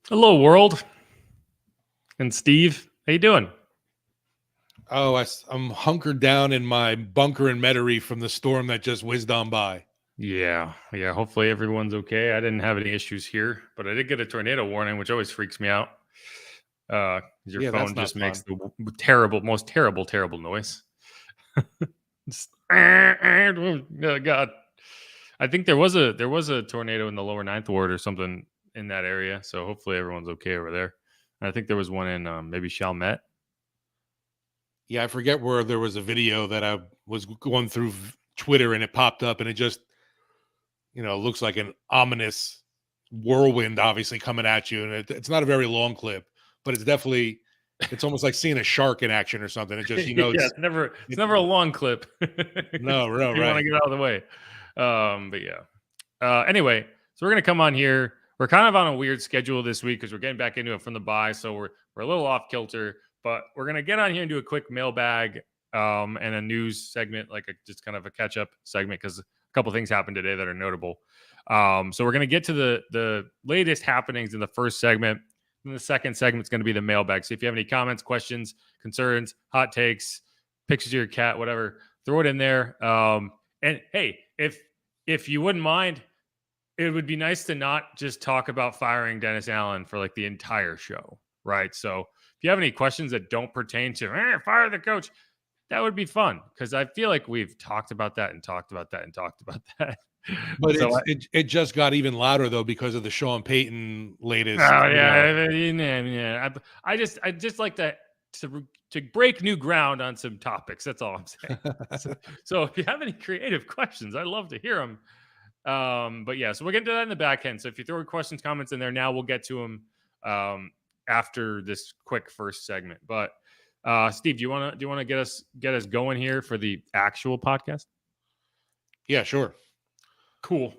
Hello, world. And Steve, how you doing? Oh, I'm hunkered down in my bunker in Metairie from the storm that just whizzed on by. Yeah. Hopefully everyone's okay. I didn't have any issues here, but I did get a tornado warning, which always freaks me out. Your Yeah, that's phone not just makes fun. the most terrible noise. Oh God. I think there was a tornado in the lower ninth ward or something in that area. So hopefully everyone's okay over there. And I think there was one in maybe Chalmette. Yeah, I forget where there was a video that I was going through Twitter and it popped up and it just, looks like an ominous whirlwind obviously coming at you. And it's not a very long clip, but it's almost like seeing a shark in action or something. It just, Yeah, it's never a long clip. No, You want to right. get out of the way. But yeah. Anyway, so we're gonna come on here. We're kind of on a weird schedule this week because we're getting back into it from the bye, so we're a little off kilter. But we're gonna get on here and do a quick mailbag and a news segment, like just kind of a catch up segment because a couple things happened today that are notable. So we're gonna get to the latest happenings in the first segment. And the second segment is going to be the mailbag. So if you have any comments, questions, concerns, hot takes, pictures of your cat, whatever, throw it in there. And hey, if you wouldn't mind, it would be nice to not just talk about firing Dennis Allen for like the entire show, right? So if you have any questions that don't pertain to fire the coach, that would be fun because I feel like we've talked about that and talked about that and talked about that. But So it just got even louder though because of the Sean Payton latest. oh yeah. I just like to break new ground on some topics. That's all I'm saying. So if you have any creative questions, I'd love to hear them. But yeah, so we'll get to that in the back end. So if you throw questions, comments in there now, we'll get to them after this quick first segment. But Steve, do you want to get us going here for the actual podcast? Yeah, sure. Cool.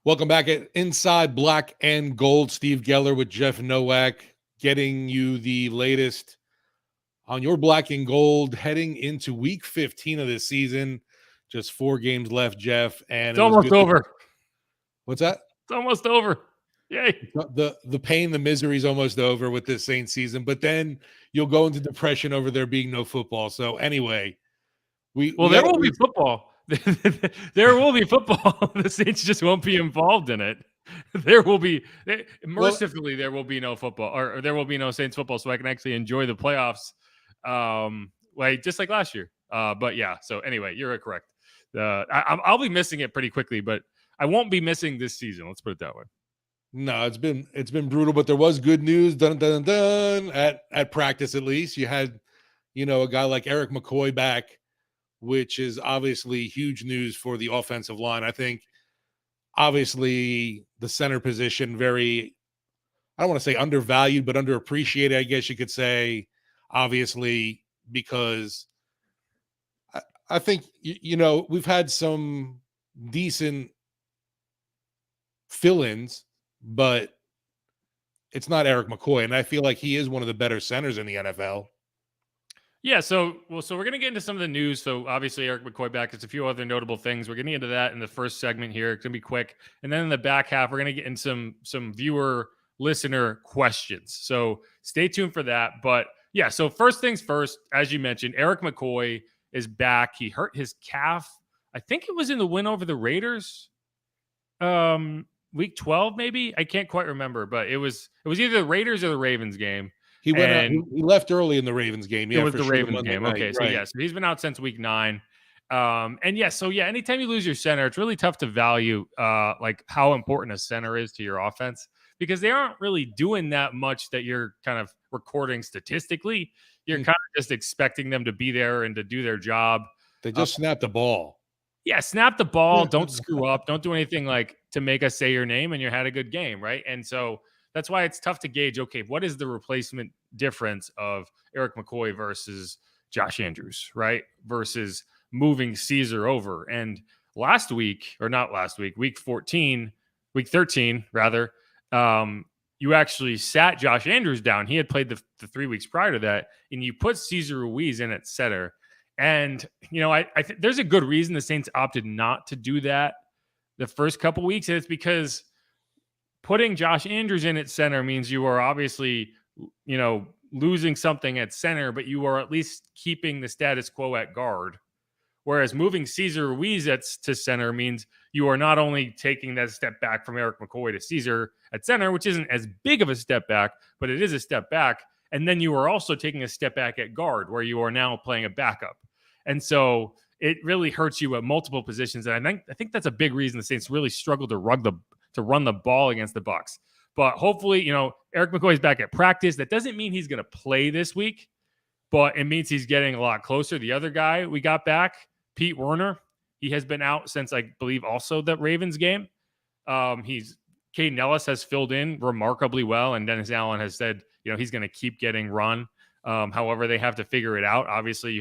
Welcome back at Inside Black and Gold. Steve Geller with Jeff Nowak getting you the latest on your black and gold heading into week 15 of this season. Just 4 games left, Jeff. And It's it was almost good. over. What's that? It's almost over. Yay. The pain, the misery is almost over with this Saints season, but then you'll go into depression over there being no football. So anyway, there will be football. There will be football. The Saints just won't be involved in it. There will be mercifully there will be no football or there will be no Saints football, so I can actually enjoy the playoffs, like just like last year. But yeah. So anyway, you're correct. I'll be missing it pretty quickly, but I won't be missing this season. Let's put it that way. No, it's been brutal, but there was good news. At practice, at least you had, a guy like Eric McCoy back, which is obviously huge news for the offensive line. I think obviously the center position I don't want to say undervalued, but underappreciated, I guess you could say, obviously, because I think, we've had some decent fill-ins, but it's not Eric McCoy. And I feel like he is one of the better centers in the NFL. Yeah, so we're going to get into some of the news. So obviously Eric McCoy back. There's a few other notable things. We're getting into that in the first segment here. It's going to be quick. And then in the back half, we're going to get in some viewer listener questions. So stay tuned for that. But yeah, so first things first, as you mentioned, Eric McCoy is back. He hurt his calf. I think it was in the win over the Raiders. Week 12 maybe. I can't quite remember, but it was either the Raiders or the Ravens game. He went out, he left early in the Ravens game. Yeah, it was the sure, Ravens game. Night, okay, right. so yeah, so he's been out since week 9. And yeah, so yeah, anytime you lose your center, it's really tough to value like how important a center is to your offense because they aren't really doing that much that you're kind of recording statistically. You're kind of just expecting them to be there and to do their job. They just snap the ball. Yeah, snap the ball. Don't screw up. Don't do anything like to make us say your name and you had a good game, right? And so that's why it's tough to gauge, okay, what is the replacement difference of Eric McCoy versus Josh Andrews, right? Versus moving Caesar over. And week 13, rather, you actually sat Josh Andrews down. He had played the 3 weeks prior to that, and you put Cesar Ruiz in at center. And, I think there's a good reason the Saints opted not to do that the first couple weeks. And it's because putting Josh Andrews in at center means you are obviously, losing something at center, but you are at least keeping the status quo at guard. Whereas moving Cesar Ruiz to center means you are not only taking that step back from Eric McCoy to Cesar at center, which isn't as big of a step back, but it is a step back. And then you are also taking a step back at guard, where you are now playing a backup. And so it really hurts you at multiple positions. And I think that's a big reason the Saints really struggled to run the ball against the Bucs. But hopefully, Eric McCoy's back at practice. That doesn't mean he's going to play this week, but it means he's getting a lot closer. The other guy we got back, Pete Werner, he has been out since, I believe, also the Ravens game. Caden Ellis has filled in remarkably well, and Dennis Allen has said, he's going to keep getting run. However, they have to figure it out. Obviously,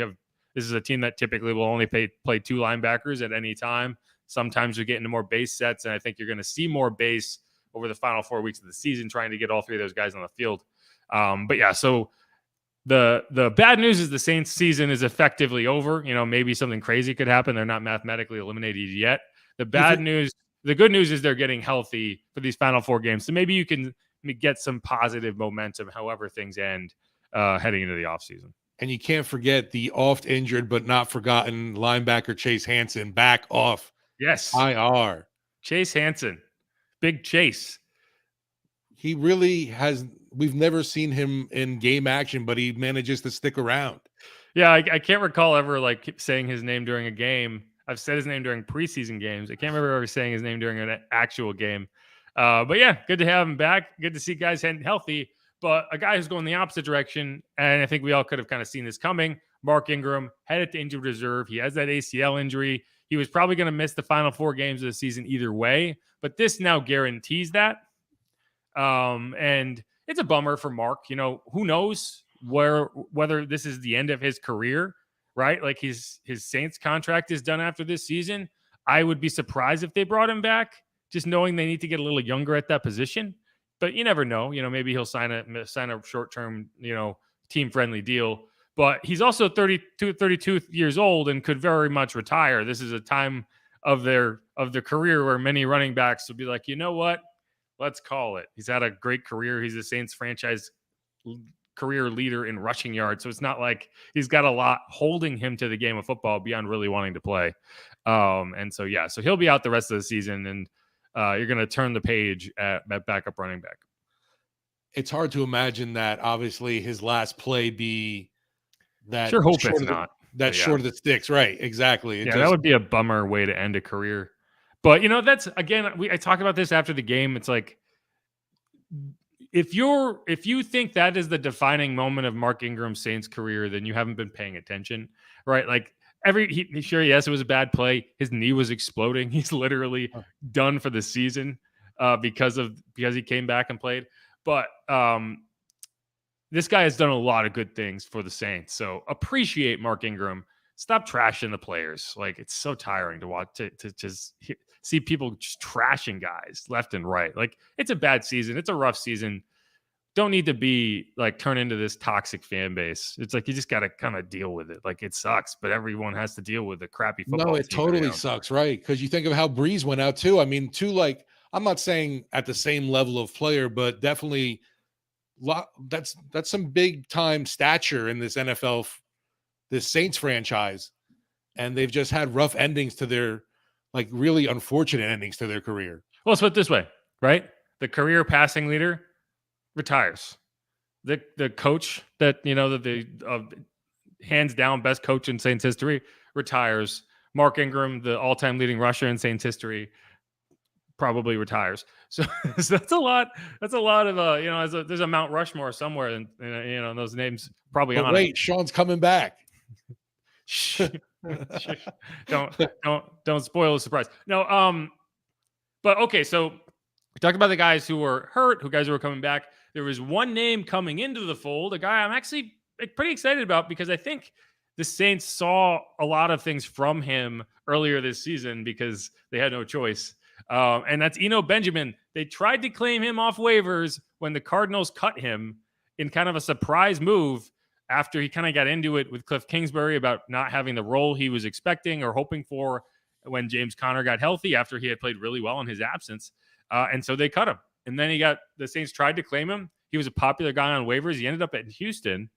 this is a team that typically will only play two linebackers at any time. Sometimes you get into more base sets, and I think you're going to see more base over the final 4 weeks of the season, trying to get all three of those guys on the field. But yeah, so the bad news is the Saints season is effectively over. Maybe something crazy could happen. They're not mathematically eliminated yet. The good news is they're getting healthy for these final 4 games. So maybe you can get some positive momentum, however things end heading into the offseason. And you can't forget the oft injured but not forgotten linebacker Chase Hansen back off. Yes. IR. Chase Hansen. Big Chase. He really has. We've never seen him in game action, but he manages to stick around. Yeah, I can't recall ever saying his name during a game. I've said his name during preseason games. I can't remember ever saying his name during an actual game. But yeah, good to have him back. Good to see guys healthy. But a guy who's going the opposite direction, and I think we all could have kind of seen this coming, Mark Ingram, headed to injured reserve. He has that ACL injury. He was probably going to miss the final 4 games of the season either way, but this now guarantees that. And it's a bummer for Mark. Who knows whether this is the end of his career, right? Like his Saints contract is done after this season. I would be surprised if they brought him back, just knowing they need to get a little younger at that position. But you never know. Maybe he'll sign a short-term, team-friendly deal. But he's also 32 years old and could very much retire. This is a time of their career where many running backs will be like, you know what? Let's call it. He's had a great career. He's a Saints franchise career leader in rushing yards. So it's not like he's got a lot holding him to the game of football beyond really wanting to play. And so, yeah, so he'll be out the rest of the season, and you're going to turn the page at backup running back. It's hard to imagine that obviously his last play be that. Sure hope it's not. That's short of the sticks. Right. Exactly. That would be a bummer way to end a career. But, that's, again, I talked about this after the game. It's like, if you think that is the defining moment of Mark Ingram's Saints career, then you haven't been paying attention, right? Like yes, it was a bad play. His knee was exploding. He's literally done for the season because he came back and played. But this guy has done a lot of good things for the Saints. So appreciate Mark Ingram. Stop trashing the players. Like, it's so tiring to watch to see people just trashing guys left and right. Like, it's a bad season. It's a rough season. Don't need to be turn into this toxic fan base. It's like, you just got to kind of deal with it. Like, it sucks, but everyone has to deal with the crappy football. No, it totally sucks. Right. Cause you think of how Breeze went out too. I mean, I'm not saying at the same level of player, but definitely that's some big time stature in this NFL, this Saints franchise. And they've just had rough endings to their, really unfortunate endings to their career. Well, let's put it this way, right? The career passing leader retires. The coach that, the hands down best coach in Saints history retires. Mark Ingram, the all-time leading rusher in Saints history, probably retires. So that's a lot. That's a lot of there's a Mount Rushmore somewhere, and those names probably on. Wait, Sean's coming back. Don't spoil the surprise. No, but okay. So we talked about the guys who were hurt, guys who were coming back. There was one name coming into the fold, a guy I'm actually pretty excited about because I think the Saints saw a lot of things from him earlier this season because they had no choice. And that's Eno Benjamin. They tried to claim him off waivers when the Cardinals cut him in kind of a surprise move after he kind of got into it with Cliff Kingsbury about not having the role he was expecting or hoping for when James Conner got healthy after he had played really well in his absence. And so they cut him. And then the Saints tried to claim him. He was a popular guy on waivers. He ended up at Houston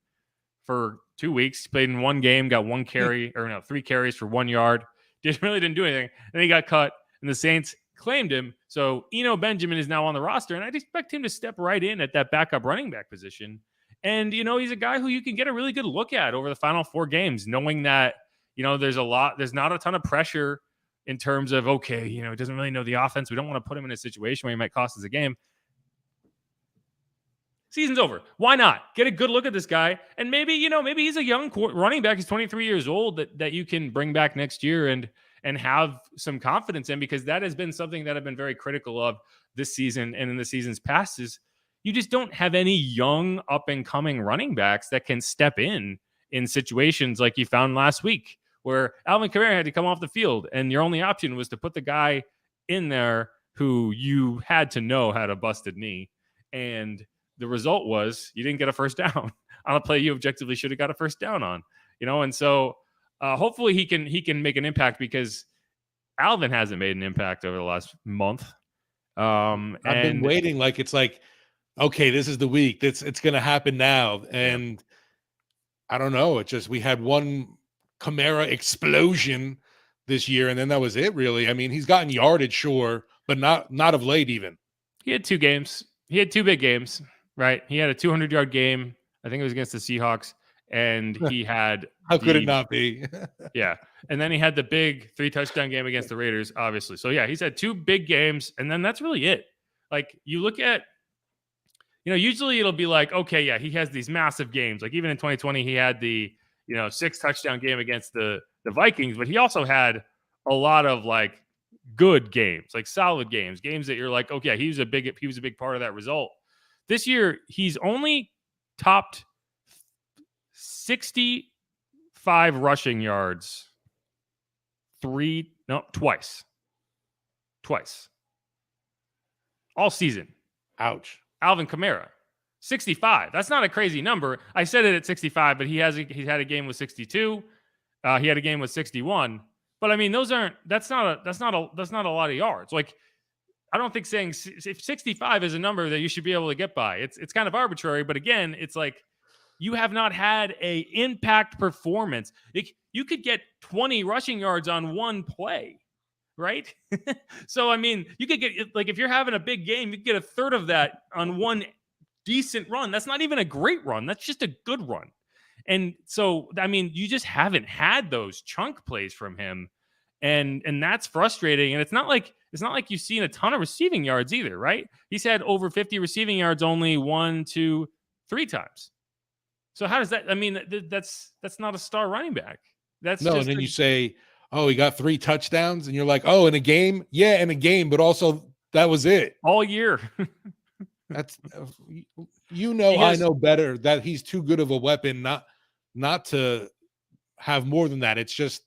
for 2 weeks. He played in one game, got 1 carry, or no, 3 carries for 1 yard. Didn't do anything. And he got cut, and the Saints claimed him. So Eno Benjamin is now on the roster, and I'd expect him to step right in at that backup running back position. And, he's a guy who you can get a really good look at over the final 4 games, knowing that, there's not a ton of pressure in terms of, okay, he doesn't really know the offense. We don't want to put him in a situation where he might cost us a game. Season's over. Why not get a good look at this guy? And maybe he's a young running back. He's 23 years old that you can bring back next year and have some confidence in, because that has been something that I've been very critical of this season and in the seasons past is you just don't have any young up and coming running backs that can step in situations like you found last week where Alvin Kamara had to come off the field and your only option was to put the guy in there who you had to know had a busted knee. And the result was you didn't get a first down on a play you objectively should have got a first down on, and so hopefully he can make an impact, because Alvin hasn't made an impact over the last month. I've been waiting okay, this is the week. It's going to happen now. And I don't know. It's just we had one Kamara explosion this year, and then that was it, really. I mean, he's gotten yardage, sure, but not of late even. He had 2 games. He had 2 big games, right? He had a 200-yard game. I think it was against the Seahawks. And he had how could it not be? Yeah. And then he had the big 3-touchdown game against the Raiders, obviously. So yeah, he's had 2 big games, and then that's really it. Like you look at, usually it'll be like, okay, yeah, he has these massive games. Like even in 2020, he had the 6-touchdown game against the Vikings, but he also had a lot of like good games, like solid games that you're like, okay, he was a big part of that result. This year, he's only topped 65 rushing yards twice all season. Ouch. Alvin Kamara, 65. That's not a crazy number. I said it at 65, but he's had a game with 62. He had a game with 61. But I mean, that's not a lot of yards. Like, I don't think saying if 65 is a number that you should be able to get by. It's kind of arbitrary, but again, it's like you have not had a impact performance. You could get 20 rushing yards on one play, right? So I mean, you could get, like, if you're having a big game, you could get a third of that on one decent run. That's not even a great run. That's just a good run. And so, I mean, you just haven't had those chunk plays from him. And that's frustrating. And it's not like you've seen a ton of receiving yards either, right? He's had over 50 receiving yards only 1, 2, 3 times. So how does that? I mean, that's not a star running back. That's no. And then you say, "Oh, he got 3 touchdowns," and you're like, "Oh, in a game, yeah, in a game," but also that was it all year. That's I know better that he's too good of a weapon not to have more than that. It's just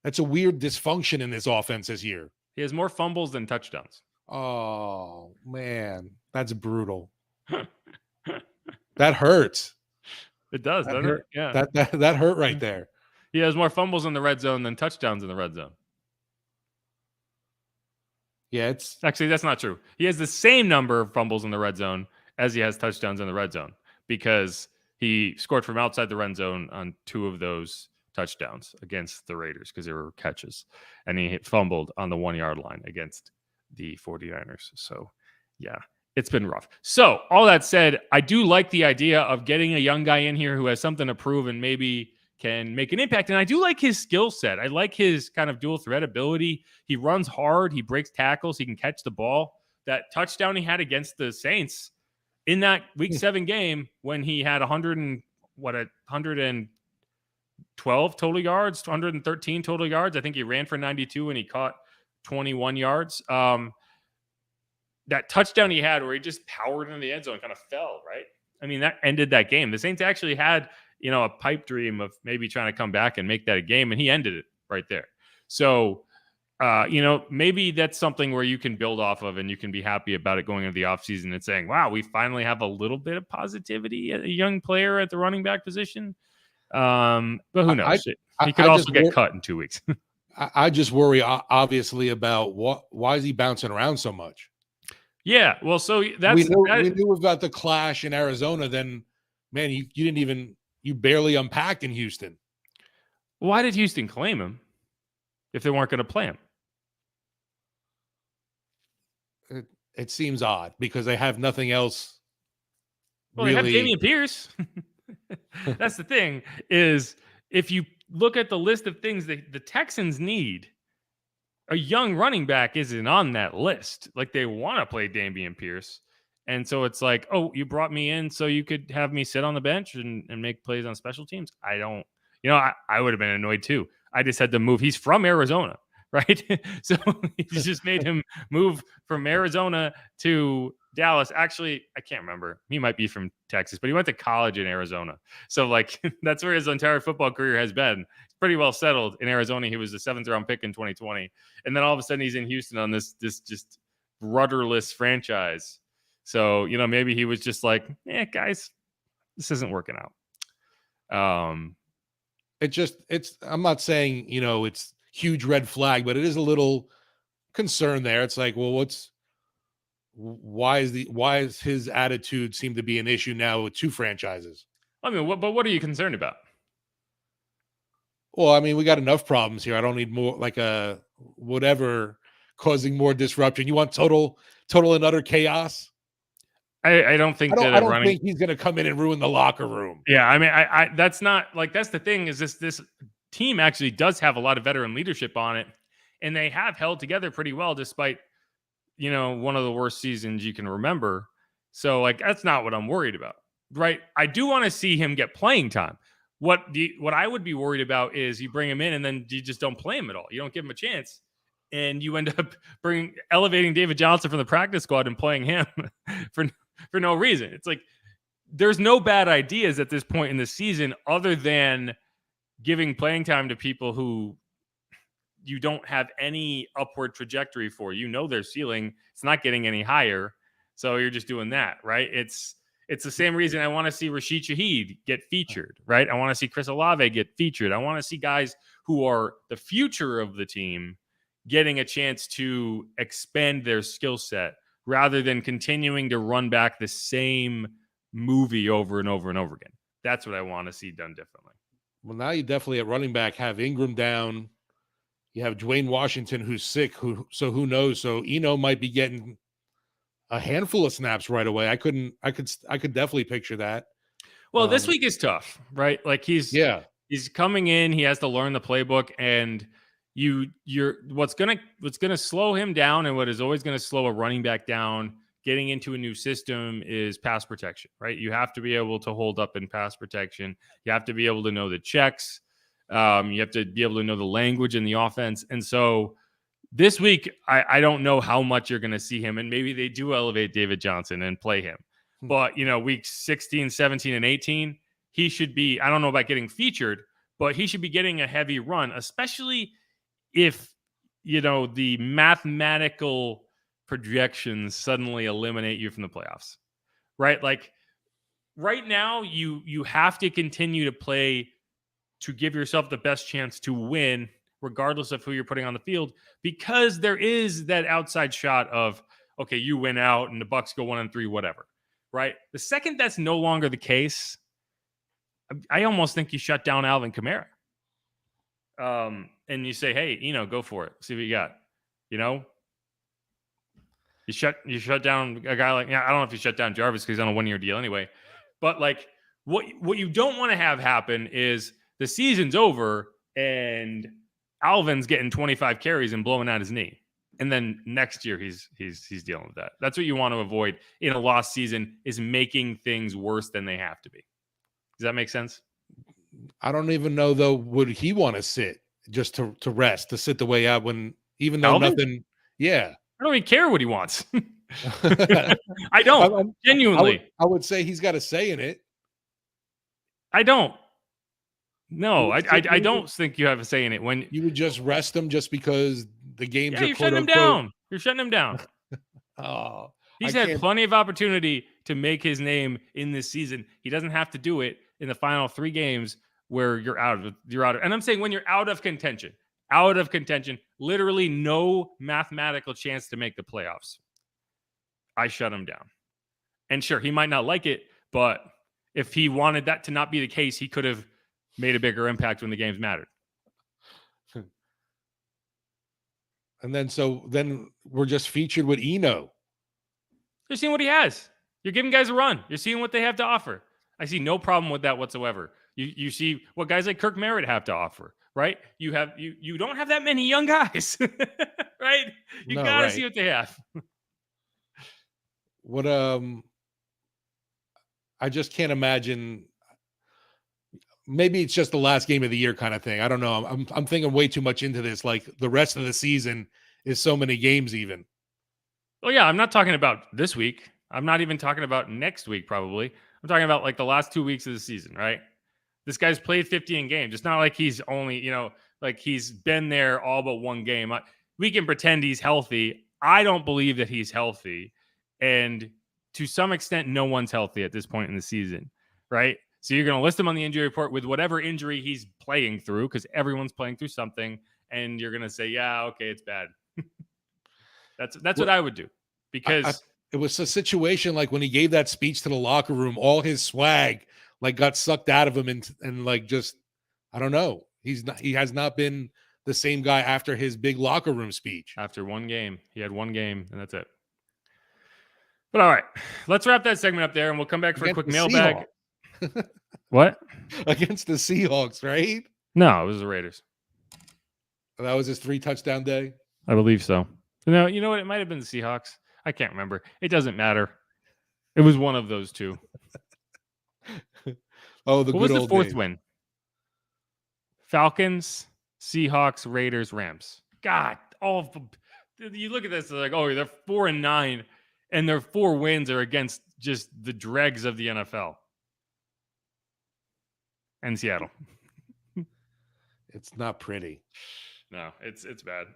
that's a weird dysfunction in this offense this year. He has more fumbles than touchdowns. Oh man, that's brutal. That hurts. It does, doesn't it? Yeah. That hurt right there. He has more fumbles in the red zone than touchdowns in the red zone. Yeah, it's actually that's not true. He has the same number of fumbles in the red zone as he has touchdowns in the red zone because he scored from outside the red zone on 2 of those touchdowns against the Raiders because they were catches, and he fumbled on the 1-yard line against the 49ers. So, yeah, it's been rough. So, all that said, I do like the idea of getting a young guy in here who has something to prove and maybe can make an impact. And I do like his skill set. I like his kind of dual threat ability. He runs hard. He breaks tackles. He can catch the ball. That touchdown he had against the Saints in that Week 7 game when he had 112 total yards, 113 total yards. I think he ran for 92 and he caught 21 yards. That touchdown he had where he just powered into the end zone and kind of fell, right? I mean, that ended that game. The Saints actually had, a pipe dream of maybe trying to come back and make that a game, and he ended it right there. So, maybe that's something where you can build off of and you can be happy about it going into the offseason and saying, wow, we finally have a little bit of positivity at a young player at the running back position. But who knows? He could also get cut in 2 weeks. I just worry, obviously, about why is he bouncing around so much? Yeah, well, so We that's knew that. we knew about the clash in Arizona. Then, man, you didn't even you barely unpacked in Houston. Why did Houston claim him if they weren't going to play him? It seems odd because they have nothing else Well, they have really. Dameon Pierce. That's the thing is if you look at the list of things that the Texans need, a young running back isn't on that list. Like they want to play Dameon Pierce. And so it's like, oh, you brought me in so you could have me sit on the bench and make plays on special teams. I don't, I would have been annoyed too. I just had to move. He's from Arizona, right? So he just made him move from Arizona to Dallas. Actually, I can't remember. He might be from Texas, but he went to college in Arizona. So like that's where his entire football career has been. He's pretty well settled in Arizona. He was the 7th round pick in 2020. And then all of a sudden he's in Houston on this just rudderless franchise. So, maybe he was just like, guys, this isn't working out. I'm not saying, it's huge red flag, but it is a little concern there. It's like, well, why is his attitude seem to be an issue now with 2 franchises? I mean, what are you concerned about? Well, I mean, we got enough problems here. I don't need more like a whatever causing more disruption. You want total and utter chaos? I don't think I don't think he's going to come in and ruin the locker room. Yeah, I mean, I that's not like that's the thing is this team actually does have a lot of veteran leadership on it, and they have held together pretty well despite one of the worst seasons you can remember. So like that's not what I'm worried about, right? I do want to see him get playing time. What I would be worried about is you bring him in and then you just don't play him at all. You don't give him a chance, and you end up elevating David Johnson from the practice squad and playing him for no reason. It's like there's no bad ideas at this point in the season other than giving playing time to people who you don't have any upward trajectory for. Their ceiling, it's not getting any higher. So you're just doing that, right? It's the same reason I want to see Rashid Shaheed get featured, right? I want to see Chris Olave get featured. I want to see guys who are the future of the team getting a chance to expand their skill set rather than continuing to run back the same movie over and over and over again. That's what I want to see done differently. Well, now you definitely at running back have Ingram down. You have Dwayne Washington who's sick. Who knows? So Eno might be getting a handful of snaps right away. I could definitely picture that. Well, this week is tough, right? Like he's coming in, he has to learn the playbook, and you're what's gonna slow him down and what is always gonna slow a running back down getting into a new system is pass protection, right? You have to be able to hold up in pass protection. You have to be able to know the checks. You have to be able to know the language in the offense. And so this week, I don't know how much you're going to see him. And maybe they do elevate David Johnson and play him. But, weeks 16, 17, and 18, he should be, I don't know about getting featured, but he should be getting a heavy run, especially if, the mathematical projections suddenly eliminate you from the playoffs, right? Like right now, you have to continue to play to give yourself the best chance to win, regardless of who you're putting on the field, because there is that outside shot of, okay, you win out and the Bucks go 1-3, whatever, right? The second that's no longer the case, I almost think you shut down Alvin Kamara. And you say, hey, go for it. See what you got. You shut down a guy like, I don't know if you shut down Jarvis because he's on a 1-year deal anyway. But like what you don't want to have happen is the season's over and Alvin's getting 25 carries and blowing out his knee. And then next year he's dealing with that. That's what you want to avoid in a lost season, is making things worse than they have to be. Does that make sense? I don't even know though, would he want to sit just to rest, to sit the way out when even though Alvin? nothing. Yeah. I don't even care what he wants. I don't. Genuinely. I would say he's got a say in it. I don't. No, I don't think you have a say in it. When you would just rest him just because the games are you're shutting him down. You're shutting him down. Oh, he's had plenty of opportunity to make his name in this season. He doesn't have to do it in the final 3 games where you're out of. And I'm saying when you're out of contention, literally no mathematical chance to make the playoffs. I shut him down. And sure, he might not like it, but if he wanted that to not be the case, he could have made a bigger impact when the games mattered. And then we're just featured with Eno. You're seeing what he has. You're giving guys a run. You're seeing what they have to offer. I see no problem with that whatsoever. You see what guys like Kirk Merritt have to offer, right? You don't have that many young guys, right? You No, gotta right. see what they have. What I just can't imagine. Maybe it's just the last game of the year kind of thing. I don't know. I'm thinking way too much into this. Like the rest of the season is so many games even. Well, yeah, I'm not talking about this week. I'm not even talking about next week, probably. I'm talking about like the last 2 weeks of the season, right? This guy's played 15 games. It's not like he's only, like he's been there all but one game. We can pretend he's healthy. I don't believe that he's healthy. And to some extent, no one's healthy at this point in the season, right? So you're going to list him on the injury report with whatever injury he's playing through, because everyone's playing through something. And you're going to say, yeah, okay, it's bad. That's what I would do, because it was a situation like when he gave that speech to the locker room, all his swag like got sucked out of him, and like just I don't know. He has not been the same guy after his big locker room speech. After one game, he had one game, and that's it. But all right, let's wrap that segment up there, and we'll come back for a quick mailbag. What? Against the Seahawks, right? No, it was the Raiders. That was his 3 touchdown day. I believe so. No, you know what? It might have been the Seahawks. I can't remember. It doesn't matter. It was one of those two. Oh, what was the fourth win? Falcons, Seahawks, Raiders, Rams. God, all of them. You look at this, they're like, oh, they're 4-9, and their 4 wins are against just the dregs of the NFL and Seattle. It's not pretty. No, it's bad.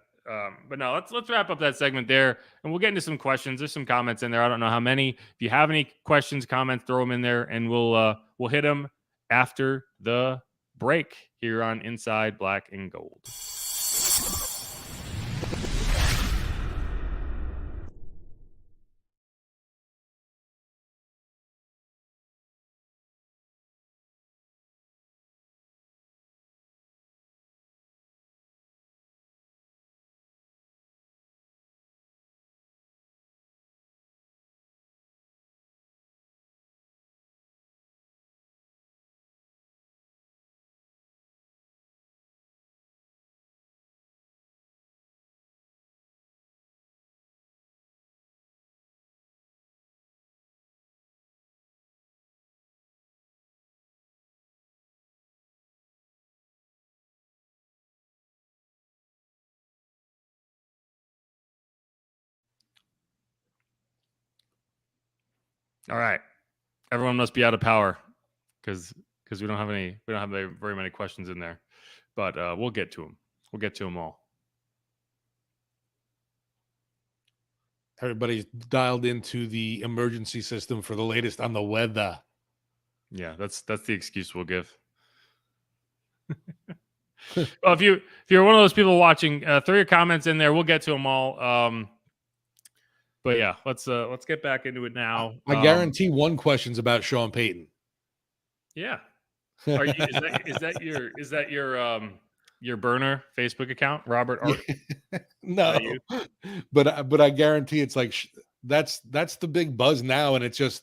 But no, let's wrap up that segment there, and we'll get into some questions. There's some comments in there. I don't know how many. If you have any questions, comments, throw them in there, and we'll hit them after the break here on Inside Black and Gold. All right, everyone must be out of power because we don't have very many questions in there, but we'll get to them. We'll get to them all. Everybody's dialed into the emergency system for the latest on the weather. Yeah, that's the excuse we'll give. Well, if you're one of those people watching, throw your comments in there. We'll get to them all. But yeah, let's get back into it now. I guarantee one question's about Sean Payton. Yeah. Is that your burner Facebook account, Robert Art? No, but I guarantee it's like that's the big buzz now, and it's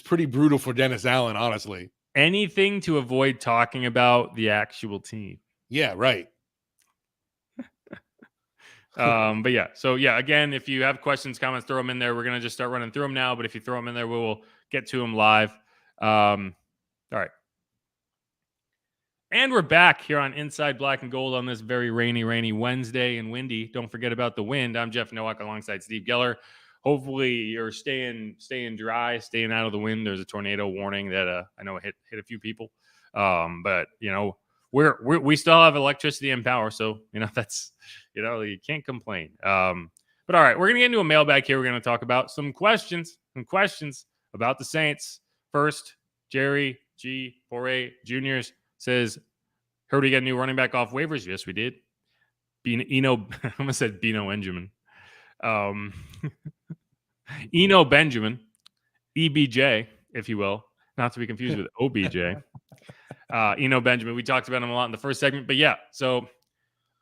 pretty brutal for Dennis Allen, honestly. Anything to avoid talking about the actual team. Yeah, right. But yeah, so yeah, again, if you have questions, comments, throw them in there. We're gonna just start running through them now, but if you throw them in there, we will get to them live. All right. And we're back here on Inside Black and Gold on this very rainy Wednesday and windy. Don't forget about the wind. I'm Jeff Nowak alongside Steve Geller. Hopefully you're staying dry, staying out of the wind. There's a tornado warning that I know hit a few people. But you know, we still have electricity and power, so that's you can't complain. But all right, we're gonna get into a mailbag here. We're gonna talk about some questions about the Saints. First, Jerry G. Poirier Jr. says, heard we got a new running back off waivers. Yes, we did. Eno, I almost said Eno Benjamin. Eno Benjamin, EBJ, if you will, not to be confused with OBJ. Eno Benjamin. We talked about him a lot in the first segment, but yeah. So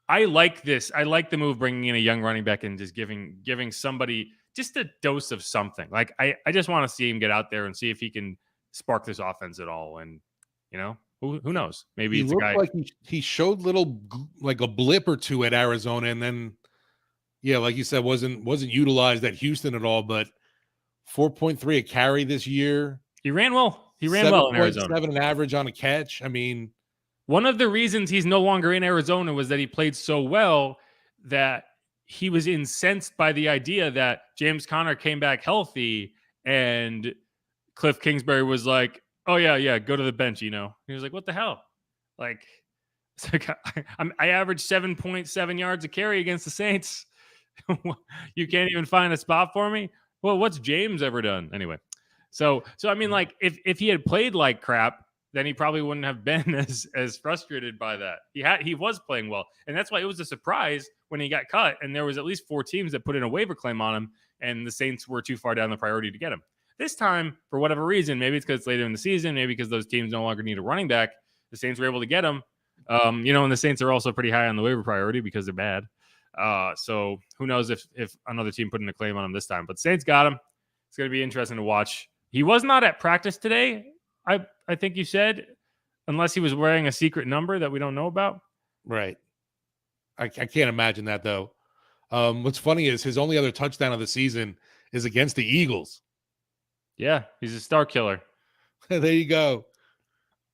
I like this. I like the move bringing in a young running back and just giving somebody just a dose of something. Like I just want to see him get out there and see if he can spark this offense at all. And who knows? Maybe He it's a looked guy. like he showed like a blip or two at Arizona, and then like you said, wasn't utilized at Houston at all. But 4.3 a carry this year. He ran well. He ran well in Arizona. 7 an average on a catch. I mean, one of the reasons he's no longer in Arizona was that he played so well that he was incensed by the idea that James Conner came back healthy and Cliff Kingsbury was like, "Oh yeah, go to the bench." He was like, "What the hell?" Like, it's like I averaged 7.7 yards a carry against the Saints. You can't even find a spot for me. Well, what's James ever done anyway? So I mean, like if he had played like crap, then he probably wouldn't have been as frustrated by that. He was playing well, and that's why it was a surprise when he got cut. And there was at least 4 teams that put in a waiver claim on him, and the Saints were too far down the priority to get him. This time, for whatever reason, maybe it's because it's later in the season, maybe because those teams no longer need a running back, the Saints were able to get him. And the Saints are also pretty high on the waiver priority because they're bad. So who knows if another team put in a claim on him this time. But Saints got him. It's going to be interesting to watch. He was not at practice today, I think you said, unless he was wearing a secret number that we don't know about. Right. I can't imagine that, though. What's funny is his only other touchdown of the season is against the Eagles. Yeah, he's a star killer. There you go.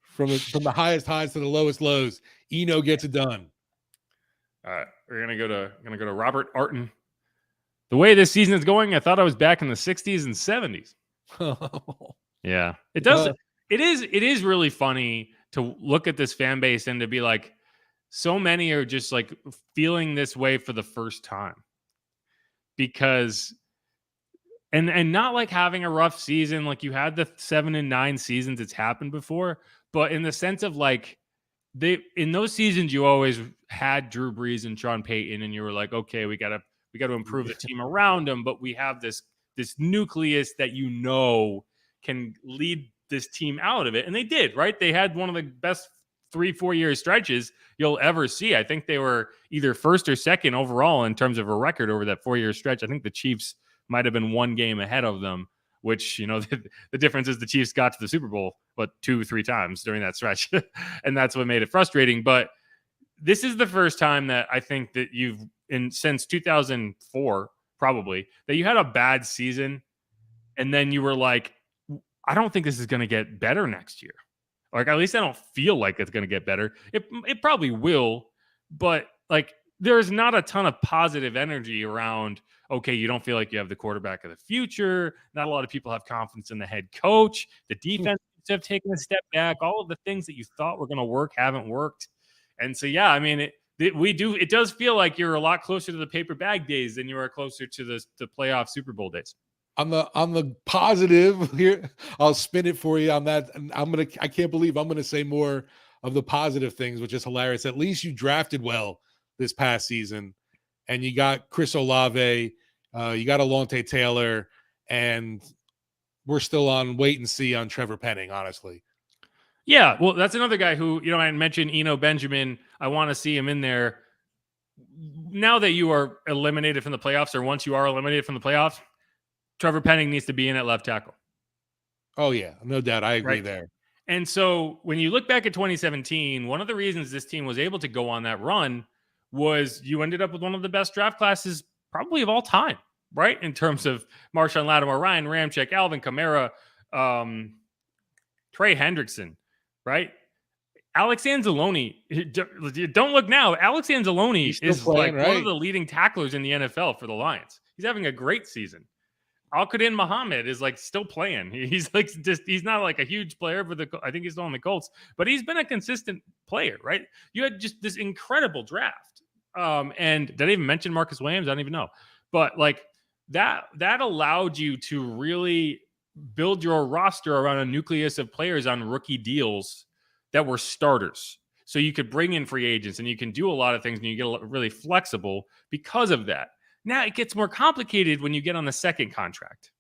From the highest highs to the lowest lows, Eno gets it done. All right, we're gonna go to Robert Arton. The way this season is going, I thought I was back in the 60s and 70s. Yeah, it does. It is really funny to look at this fan base and to be like, so many are just like feeling this way for the first time because, and not like having a rough season. Like you had the 7 and 9 seasons, it's happened before, but in the sense of like in those seasons, you always had Drew Brees and Sean Payton, and you were like, okay, we got to improve the team around them, but we have this nucleus that can lead this team out of it. And they did, right? They had one of the best 3-4 year stretches you'll ever see. I think they were either first or second overall in terms of a record over that 4-year stretch. I think the Chiefs might have been 1 game ahead of them, which, the difference is the Chiefs got to the Super Bowl, 2-3 times during that stretch. And that's what made it frustrating. But this is the first time that I think that since 2004, probably, that you had a bad season. And then you were like, I don't think this is going to get better next year. Like, at least I don't feel like it's going to get better. It probably will, but like there's not a ton of positive energy around, okay, you don't feel like you have the quarterback of the future. Not a lot of people have confidence in the head coach. The defense have taken a step back. All of the things that you thought were going to work haven't worked. And so, yeah, I mean, it does feel like you're a lot closer to the paper bag days than you are closer to the playoff Super Bowl days. On the positive here, I'll spin it for you on that. And I can't believe I'm gonna say more of the positive things, which is hilarious. At least you drafted well this past season, and you got Chris Olave, you got Alontae Taylor, and we're still on wait and see on Trevor Penning, honestly. Yeah, well, that's another guy who, I mentioned Eno Benjamin. I want to see him in there. Now that you are eliminated from the playoffs, or once you are eliminated from the playoffs, Trevor Penning needs to be in at left tackle. Oh, yeah, no doubt. I agree there. And so when you look back at 2017, one of the reasons this team was able to go on that run was you ended up with one of the best draft classes probably of all time, right? In terms of Marshawn Lattimore, Ryan Ramczyk, Alvin Kamara, Trey Hendrickson, right? Alex Anzalone, don't look now. Alex Anzalone is playing, like one of the leading tacklers in the NFL for the Lions. He's having a great season. Al-Qadim Muhammad is like still playing. He's not like a huge player for I think he's still on the Colts, but he's been a consistent player, right? You had just this incredible draft. And did I even mention Marcus Williams? I don't even know. But like that allowed you to really build your roster around a nucleus of players on rookie deals that were starters. So you could bring in free agents and you can do a lot of things and you get really flexible because of that. Now it gets more complicated when you get on the second contract.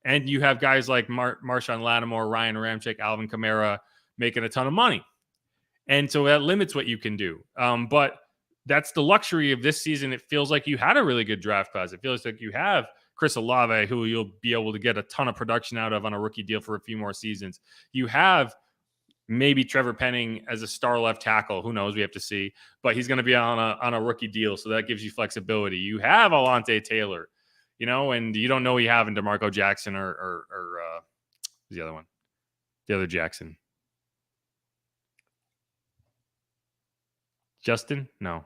And you have guys like Marshawn Lattimore, Ryan Ramczyk, Alvin Kamara making a ton of money. And so that limits what you can do. But that's the luxury of this season. It feels like you had a really good draft class. It feels like you have Chris Olave, who you'll be able to get a ton of production out of on a rookie deal for a few more seasons. You have maybe Trevor Penning as a star left tackle. Who knows? We have to see. But he's going to be on a rookie deal, so that gives you flexibility. You have Alontae Taylor, and you don't know what you have in DeMarco Jackson or who's the other one? The other Jackson. Justin? No.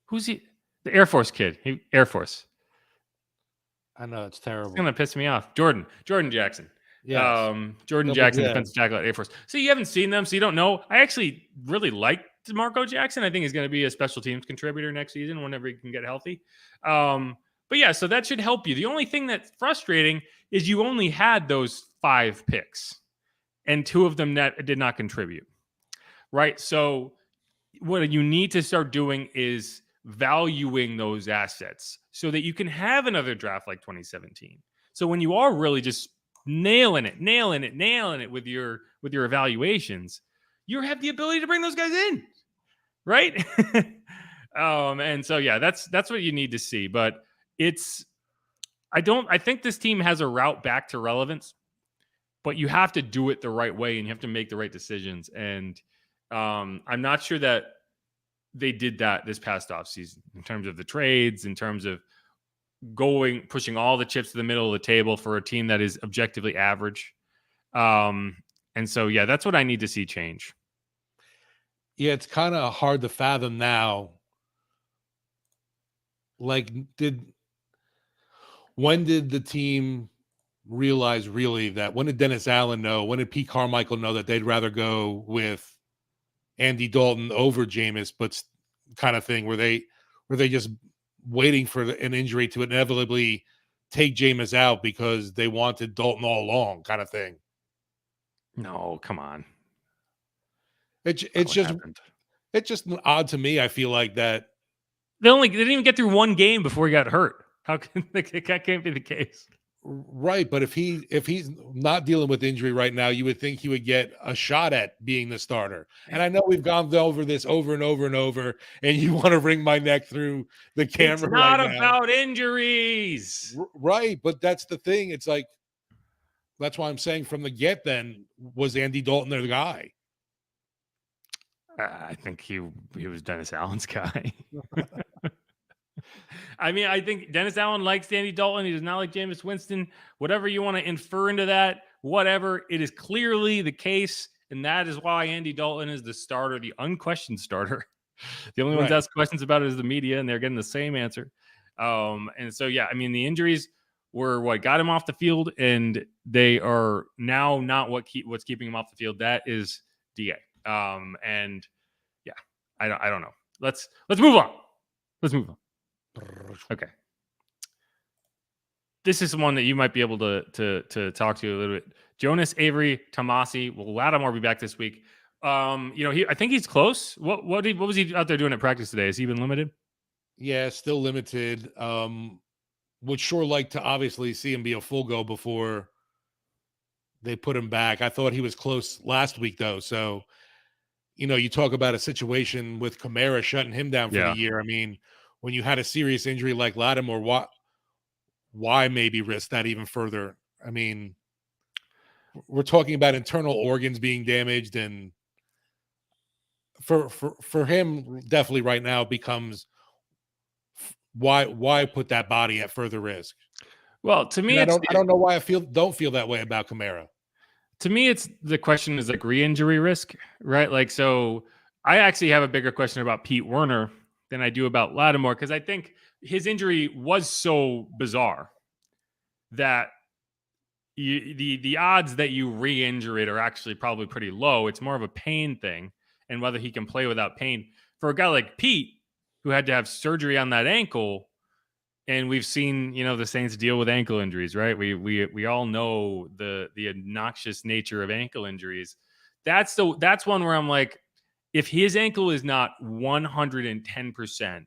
Who's he? The Air Force kid. Air Force. I know, it's terrible. It's going to piss me off. Jordan Jackson. Yes. Jordan Jackson, defensive tackle at Air Force. So you haven't seen them, so you don't know. I actually really like DeMarco Jackson. I think he's going to be a special teams contributor next season whenever he can get healthy. But yeah, so that should help you. The only thing that's frustrating is you only had those 5 picks, and 2 of them that did not contribute. Right? So what you need to start doing is valuing those assets so that you can have another draft like 2017. So when you are really just nailing it with your evaluations, you have the ability to bring those guys in, right? And so yeah, that's what you need to see. But I think this team has a route back to relevance, but you have to do it the right way and you have to make the right decisions. And I'm not sure that they did that this past offseason in terms of the trades, in terms of pushing all the chips to the middle of the table for a team that is objectively average. And so, yeah, that's what I need to see change. Yeah, it's kind of hard to fathom now. Like, when did the team realize really that, when did Dennis Allen know, when did Pete Carmichael know that they'd rather go with Andy Dalton over Jameis, but kind of thing, were they just waiting for an injury to inevitably take Jameis out because they wanted Dalton all along, kind of thing? No, come on. It's just odd to me. I feel like that they didn't even get through one game before he got hurt. How can that can't be the case? Right, but if he's not dealing with injury right now, you would think he would get a shot at being the starter. And I know we've gone over this over and over and over, and you want to wring my neck through the camera. It's not right about injuries, right? But that's the thing. It's like, that's why I'm saying from the get. Then, was Andy Dalton their guy? I think he was Dennis Allen's guy. I mean, I think Dennis Allen likes Andy Dalton. He does not like Jameis Winston. Whatever you want to infer into that, whatever. It is clearly the case, and that is why Andy Dalton is the starter, the unquestioned starter. The only ones ask questions about it is the media, and they're getting the same answer. And so, yeah, I mean, the injuries were what got him off the field, and they are now not what's keeping him off the field. That is DA. And yeah, I don't know. Let's move on. Okay. This is one that you might be able to talk to a little bit. Jonas Avery Tomasi. Will Lattimore be back this week? I think he's close. What was he out there doing at practice today? Has he been limited? Yeah, still limited. Would sure like to obviously see him be a full go before they put him back. I thought he was close last week though. So, you talk about a situation with Kamara shutting him down for the year. I mean, when you had a serious injury like Lattimore, why maybe risk that even further? I mean, we're talking about internal organs being damaged, and for him, definitely right now becomes why put that body at further risk? Well, to me, I don't know why don't feel that way about Kamara. To me, it's the question is like re-injury risk, right? Like, so I actually have a bigger question about Pete Werner than I do about Lattimore, because I think his injury was so bizarre that the odds that you re-injure it are actually probably pretty low. It's more of a pain thing, and whether he can play without pain. For a guy like Pete, who had to have surgery on that ankle, and we've seen, the Saints deal with ankle injuries, right? We all know the obnoxious nature of ankle injuries. That's one where I'm like, if his ankle is not 110%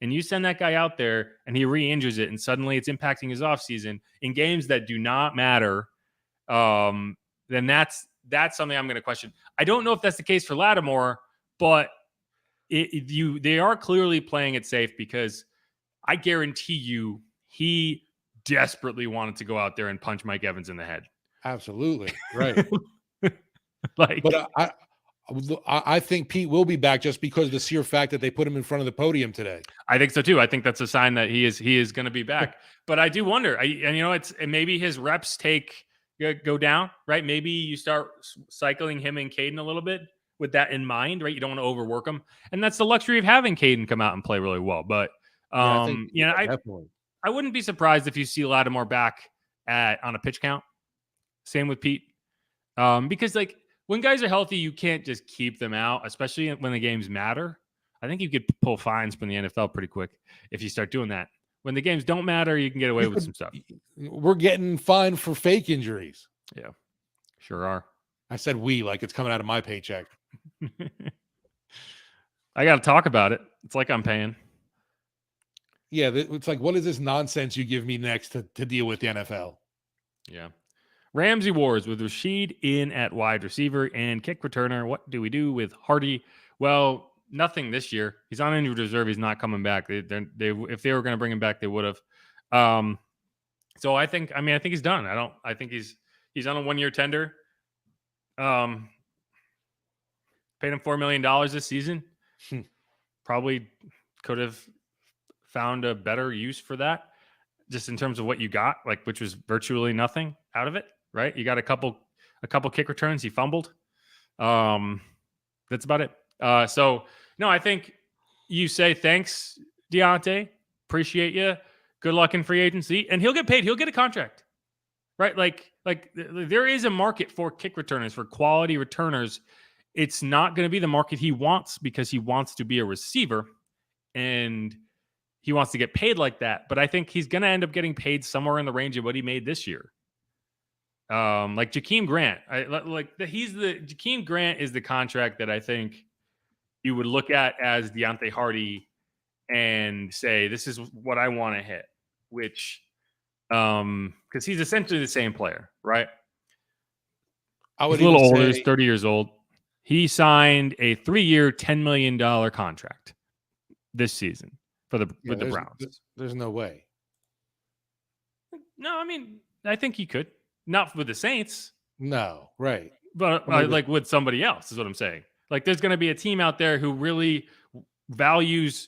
and you send that guy out there and he re-injures it, and suddenly it's impacting his offseason in games that do not matter, then that's something I'm going to question. I don't know if that's the case for Lattimore, but they are clearly playing it safe, because I guarantee you he desperately wanted to go out there and punch Mike Evans in the head. Absolutely. Right. Like, But I think Pete will be back just because of the sheer fact that they put him in front of the podium today. I think so too. I think that's a sign that he is going to be back. But I do wonder, and maybe his reps go down, right? Maybe you start cycling him and Caden a little bit with that in mind, right? You don't want to overwork him, and that's the luxury of having Caden come out and play really well. But definitely. I wouldn't be surprised if you see Lattimore back on a pitch count. Same with Pete, because like when guys are healthy, you can't just keep them out, especially when the games matter. I think you could pull fines from the NFL pretty quick if you start doing that. When the games don't matter, you can get away with some stuff. We're getting fined for fake injuries. Yeah, sure are. I said we, like it's coming out of my paycheck. I got to talk about it. It's like I'm paying. Yeah, it's like, what is this nonsense you give me next to deal with the NFL? Yeah. Ramsey Wars with Rashid in at wide receiver and kick returner. What do we do with Hardy? Well, nothing this year. He's on injured reserve. He's not coming back. If they were going to bring him back, they would have. So I think he's done. I think he's on a 1-year tender. Paid him $4 million this season. Probably could have found a better use for that, just in terms of what you got, like, which was virtually nothing out of it, right? You got a couple kick returns. He fumbled. That's about it. So no, I think you say thanks, Deontay. Appreciate you. Good luck in free agency, and he'll get paid. He'll get a contract, right? Like there is a market for kick returners, for quality returners. It's not going to be the market he wants, because he wants to be a receiver and he wants to get paid like that. But I think he's going to end up getting paid somewhere in the range of what he made this year. Like Jakeem Grant, Jakeem Grant is the contract that I think you would look at as Deontay Hardy and say, this is what I want to hit, which, because he's essentially the same player, right? He's a little older. He's 30 years old. He signed a 3-year, $10 million contract this season with the Browns. There's no way. No, I mean, I think he could. Not with the Saints. No, right. But like with somebody else is what I'm saying. Like there's going to be a team out there who really values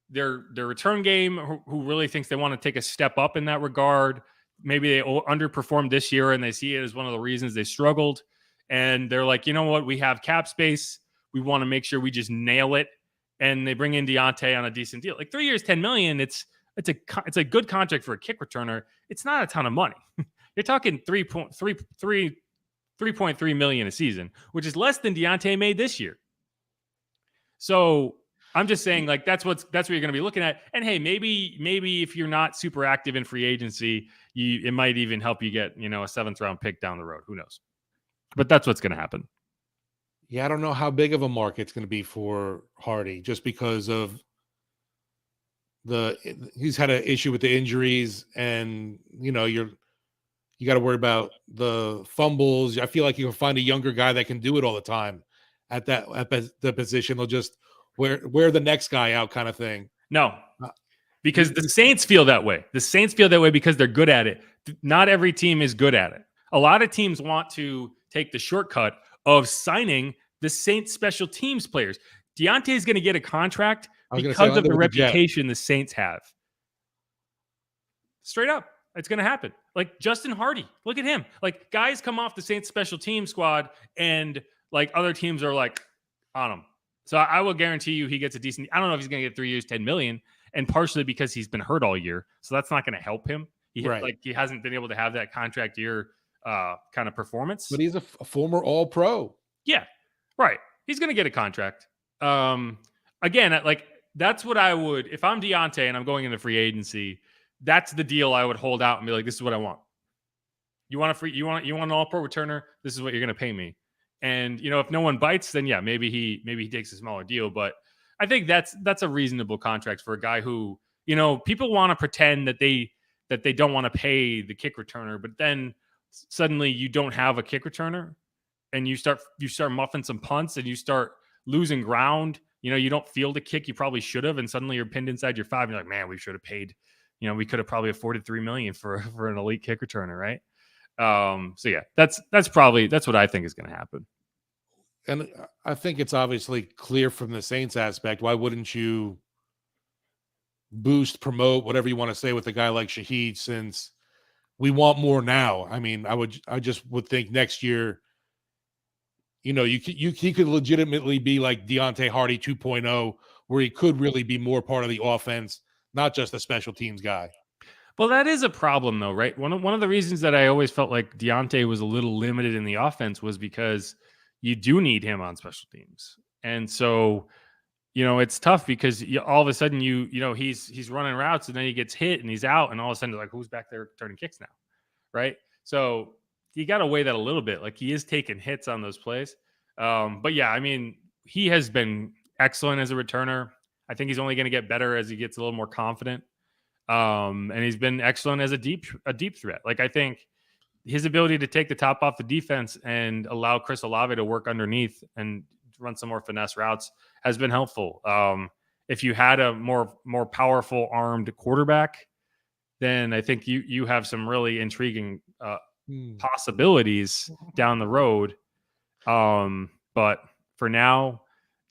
their return game, who really thinks they want to take a step up in that regard. Maybe they underperformed this year and they see it as one of the reasons they struggled. And they're like, you know what? We have cap space. We want to make sure we just nail it. And they bring in Deontay on a decent deal. Like 3 years, $10 million. It's a good contract for a kick returner. It's not a ton of money. You're talking $3.3 million a season, which is less than Deontay made this year. So I'm just saying, like, that's what you're going to be looking at. And hey, maybe if you're not super active in free agency, it might even help you get, a 7th round pick down the road. Who knows? But that's what's going to happen. Yeah, I don't know how big of a market it's going to be for Hardy, just because of he's had an issue with the injuries, and you got to worry about the fumbles. I feel like you can find a younger guy that can do it all the time at the position. They'll just wear the next guy out, kind of thing. No, because the Saints feel that way. The Saints feel that way because they're good at it. Not every team is good at it. A lot of teams want to take the shortcut of signing the Saints special teams players. Deontay is going to get a contract because of the reputation the Saints have. Straight up, it's going to happen. Like Justin Hardy, look at him. Like guys come off the Saints special team squad, and like other teams are like on him. So I will guarantee you he gets a decent. I don't know if he's going to get 3 years, $10 million, and partially because he's been hurt all year, so that's not going to help him. He hasn't been able to have that contract year kind of performance. But he's a former All-Pro. Yeah, right. He's going to get a contract. Again, like that's what I would, if I'm Deontay and I'm going into free agency, that's the deal I would hold out and be like, this is what I want. You want an All-Pro returner? This is what you're going to pay me. And if no one bites, then yeah, maybe he takes a smaller deal. But I think that's a reasonable contract for a guy who, people want to pretend that they don't want to pay the kick returner, but then suddenly you don't have a kick returner and you start muffing some punts and you start losing ground. You don't field a kick you probably should have, and suddenly you're pinned inside your 5. And you're like, man, we should have paid. We could have probably afforded $3 million for an elite kick returner, right? So yeah, that's what I think is going to happen. And I think it's obviously clear from the Saints aspect. Why wouldn't you boost, promote, whatever you want to say with a guy like Shaheed, since we want more now? I mean, I just would think next year, he could legitimately be like Deontay Hardy 2.0, where he could really be more part of the offense, not just a special teams guy. Well, that is a problem, though, right? One of the reasons that I always felt like Deontay was a little limited in the offense was because you do need him on special teams, and so it's tough because all of a sudden he's running routes and then he gets hit and he's out, and all of a sudden like, who's back there turning kicks now, right? So you got to weigh that a little bit. Like, he is taking hits on those plays, but yeah, I mean, he has been excellent as a returner. I think he's only going to get better as he gets a little more confident. And he's been excellent as a deep threat. Like, I think his ability to take the top off the defense and allow Chris Olave to work underneath and run some more finesse routes has been helpful. If you had a more powerful armed quarterback, then I think you have some really intriguing possibilities down the road. But for now,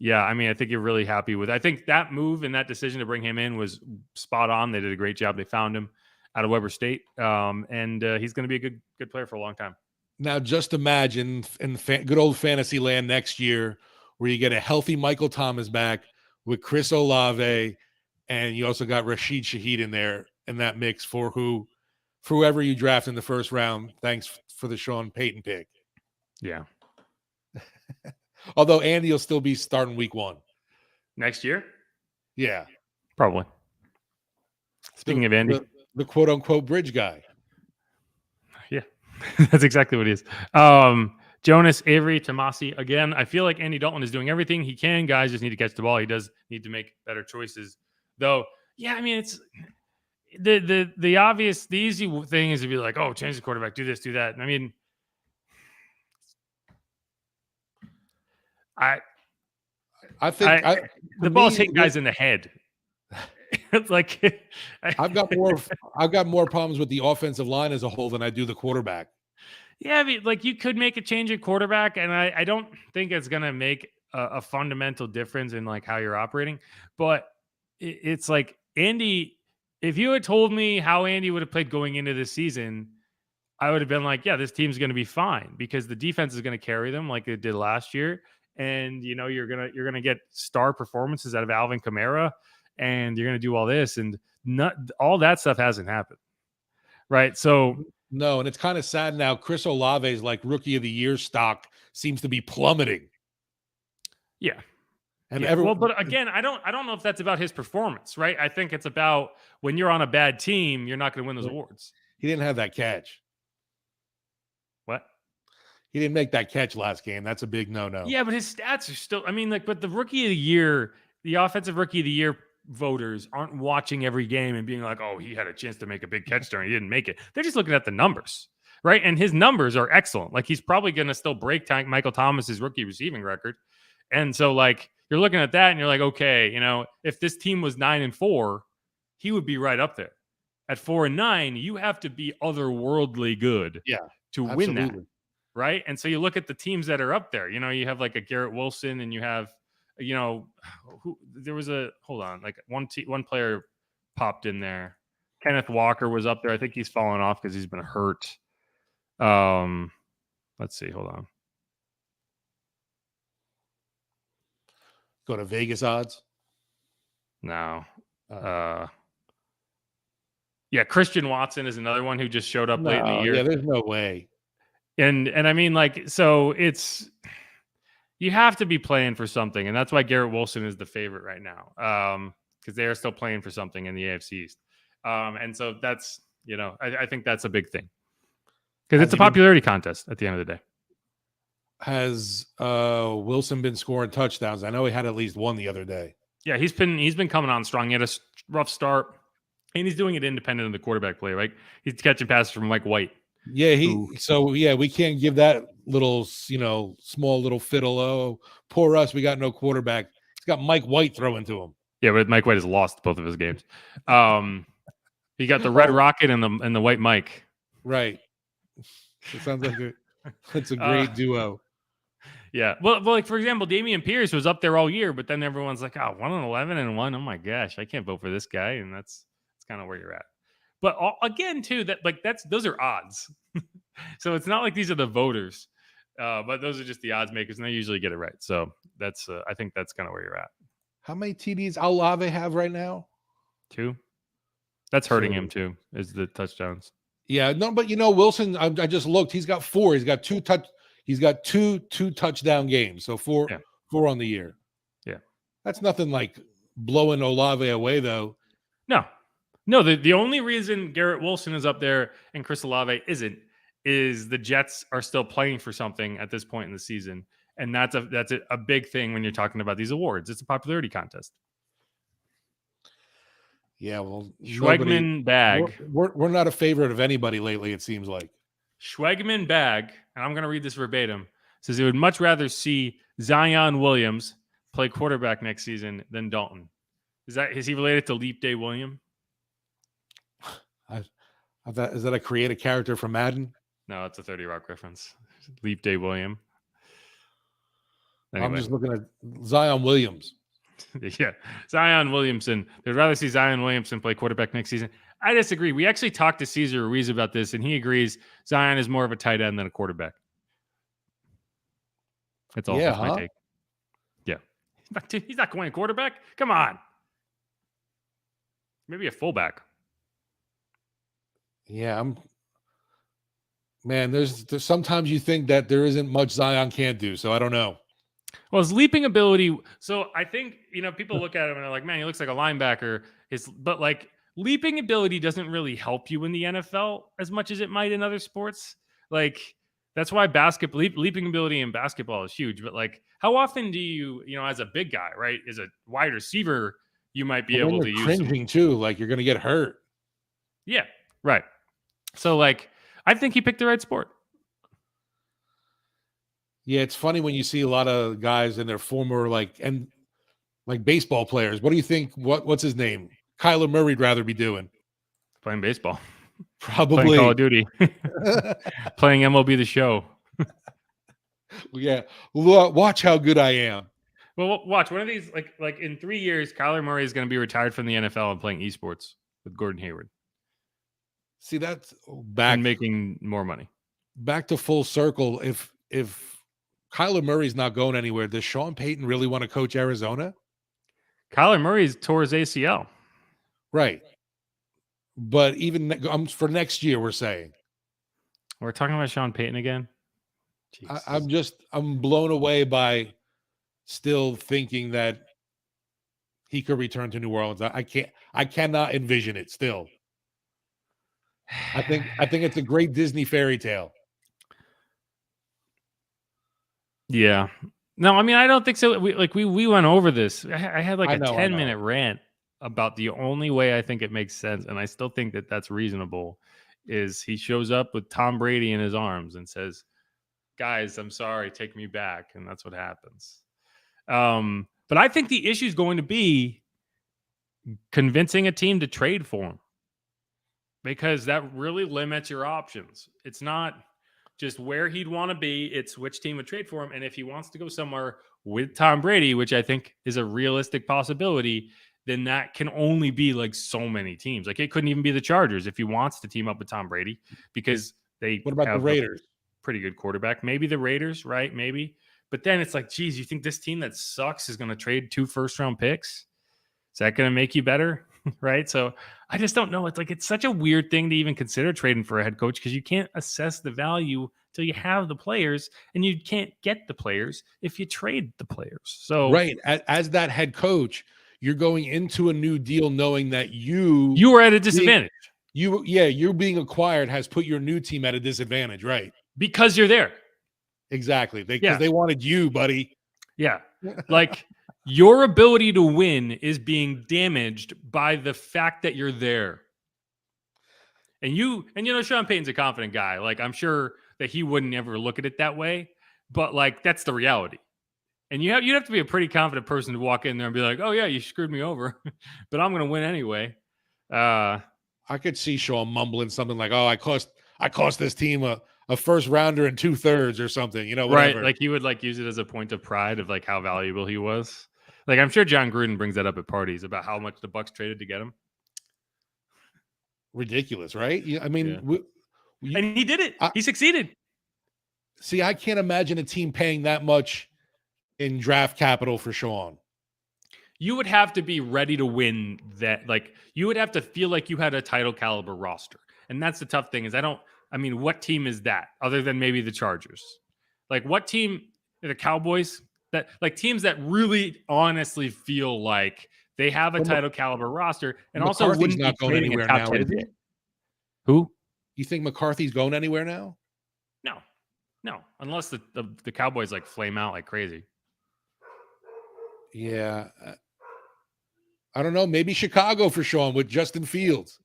yeah, I mean, I think you're really happy with. I think that move and that decision to bring him in was spot on. They did a great job. They found him out of Weber State, and he's going to be a good player for a long time. Now, just imagine in good old fantasy land next year, where you get a healthy Michael Thomas back with Chris Olave, and you also got Rashid Shaheed in there in that mix for whoever you draft in the first round. Thanks for the Sean Payton pick. Yeah. Although Andy will still be starting week 1 next year. Yeah, probably. Speaking of Andy, the quote unquote bridge guy. Yeah, that's exactly what he is. Jonas, Avery, Tomasi. Again, I feel like Andy Dalton is doing everything he can. Guys just need to catch the ball. He does need to make better choices, though. Yeah, I mean, it's the obvious, the easy thing is to be like, oh, change the quarterback, do this, do that. And I mean, I think the ball's hit guys in the head. It's like I've got more problems with the offensive line as a whole than I do the quarterback. Yeah, I mean, like, you could make a change at quarterback, and I don't think it's going to make a fundamental difference in like how you're operating. But it's like, Andy, if you had told me how Andy would have played going into this season, I would have been like, yeah, this team's going to be fine because the defense is going to carry them like it did last year. And you're gonna get star performances out of Alvin Kamara, and you're gonna do all this, and not all that stuff hasn't happened, right? So no, and it's kind of sad now. Chris Olave's like rookie of the year stock seems to be plummeting. Yeah, and well, but again, I don't know if that's about his performance, right? I think it's about when you're on a bad team, you're not going to win those awards. He didn't have that catch. What? He didn't make that catch last game. That's a big no-no. Yeah, but his stats are still, I mean, like, but the rookie of the year, the offensive rookie of the year voters aren't watching every game and being like, oh, he had a chance to make a big catch there and he didn't make it. They're just looking at the numbers, right? And his numbers are excellent. Like, he's probably going to still break Michael Thomas's rookie receiving record. And so, like, you're looking at that and you're like, okay, if this team was 9-4, he would be right up there. At 4-9, you have to be otherworldly good to win that. Right. And so you look at the teams that are up there, you have like a Garrett Wilson, and you have, there was one player popped in there. Kenneth Walker was up there. I think he's fallen off because he's been hurt. Let's see. Hold on. Go to Vegas odds. No. Yeah. Christian Watson is another one who just showed up late in the year. Yeah. There's no way. And I mean, like, so you have to be playing for something. And that's why Garrett Wilson is the favorite right now. Because they are still playing for something in the AFC East. And so that's, I think that's a big thing. Because it's a popularity contest at the end of the day. Has Wilson been scoring touchdowns? I know he had at least one the other day. Yeah, he's been coming on strong. He had a rough start, and he's doing it independent of the quarterback play. Like he's catching passes from Mike White. Yeah, we can't give that little, small little fiddle. Oh, poor us, we got no quarterback. He's got Mike White throwing to him. Yeah, but Mike White has lost both of his games. He got the Red Rocket and the White Mike. Right. It sounds like it's a great duo. Yeah. Well, like for example, Dameon Pierce was up there all year, but then everyone's like, oh, 1-11-1. Oh my gosh, I can't vote for this guy. And that's kind of where you're at. But again, too, those are odds. So it's not like these are the voters. But those are just the odds makers, and they usually get it right. So that's I think that's kind of where you're at. How many TDs Olave have right now? 2. That's hurting him too, is the touchdowns. Yeah, no, but Wilson, I just looked. He's got 4. He's got 2 two touchdown games. So 4 on the year. Yeah. That's nothing like blowing Olave away, though. No, the only reason Garrett Wilson is up there and Chris Olave isn't is the Jets are still playing for something at this point in the season. And that's a big thing when you're talking about these awards. It's a popularity contest. Yeah, well, Schwegman Bag. We're not a favorite of anybody lately, it seems like. Schwegman Bag, and I'm going to read this verbatim, says he would much rather see Zion Williams play quarterback next season than Dalton. Is he related to Leap Day William? Is that a creative character from Madden? No, it's a 30 Rock reference. Leap Day William. Anyway. I'm just looking at Zion Williams. Yeah, Zion Williamson. They'd rather see Zion Williamson play quarterback next season. I disagree. We actually talked to Cesar Ruiz about this, and he agrees Zion is more of a tight end than a quarterback. That's all. That's my take. Yeah. He's not going quarterback. Come on. Maybe a fullback. Yeah, man, there's sometimes you think that there isn't much Zion can't do, so I don't know. Well, his leaping ability. So I think, people look at him and they're like, man, he looks like a linebacker. But like leaping ability doesn't really help you in the NFL as much as it might in other sports. Like that's why leaping ability in basketball is huge. But like, how often do you, as a big guy, right, as a wide receiver, you might be able to use cringing too, like you're going to get hurt. Yeah, right. So like, I think he picked the right sport. Yeah, it's funny when you see a lot of guys and their former like baseball players. What do you think? What's his name? Kyler Murray'd rather be doing playing baseball, probably playing Call of Duty, playing MLB The Show. Yeah, watch how good I am. Well, watch one of these. Like in 3 years, Kyler Murray is going to be retired from the NFL and playing esports with Gordon Hayward. See, that's back and making more money. Back to full circle. If Kyler Murray's not going anywhere, does Sean Payton really want to coach Arizona? Kyler Murray's tore his ACL. Right. But even for next year, we're saying. We're talking about Sean Payton again? I'm blown away by still thinking that he could return to New Orleans. I cannot envision it still. I think it's a great Disney fairy tale. Yeah. No, I mean, I don't think so. We went over this. I had like a 10-minute rant about the only way I think it makes sense, and I still think that that's reasonable, is he shows up with Tom Brady in his arms and says, guys, I'm sorry, take me back. And that's what happens. But I think the issue is going to be convincing a team to trade for him, because that really limits your options. It's not just where he'd want to be, it's which team would trade for him. And if he wants to go somewhere with Tom Brady, which I think is a realistic possibility, then that can only be like so many teams. Like it couldn't even be the Chargers if he wants to team up with Tom Brady, because what about the Raiders? Pretty good quarterback. Maybe the Raiders, right? Maybe. But then it's like, geez, you think this team that sucks is going to trade 2 first-round picks? Is that going to make you better? Right? So I just don't know. It's such a weird thing to even consider trading for a head coach, because you can't assess the value till you have the players, and you can't get the players if you trade the players. So right, as that head coach, you're going into a new deal knowing that you are at a disadvantage. You being acquired has put your new team at a disadvantage, right? Because you're there. Exactly. Because they wanted you, buddy. Yeah. Like Your ability to win is being damaged by the fact that you're there. And Sean Payton's a confident guy. Like, I'm sure that he wouldn't ever look at it that way, but like, that's the reality. And you'd have to be a pretty confident person to walk in there and be like, "Oh yeah, you screwed me over, but I'm going to win anyway." I could see Sean mumbling something like, "Oh, I cost this team a first rounder and 2/3 or something," whatever. Right? Like, he would like use it as a point of pride of like how valuable he was. Like, I'm sure John Gruden brings that up at parties about how much the Bucks traded to get him. Ridiculous, right? I mean, yeah. And he did it. He succeeded. See, I can't imagine a team paying that much in draft capital for Sean. You would have to be ready to win that. Like, you would have to feel like you had a title caliber roster. And that's the tough thing is what team is that other than maybe the Chargers? Like, what team, the Cowboys, that like teams that really honestly feel like they have a title caliber roster and McCarthy's also wouldn't not be going anywhere now, is he? Who? You think McCarthy's going anywhere now? No, unless the Cowboys like flame out like crazy. Yeah. I don't know. Maybe Chicago for Sean with Justin Fields.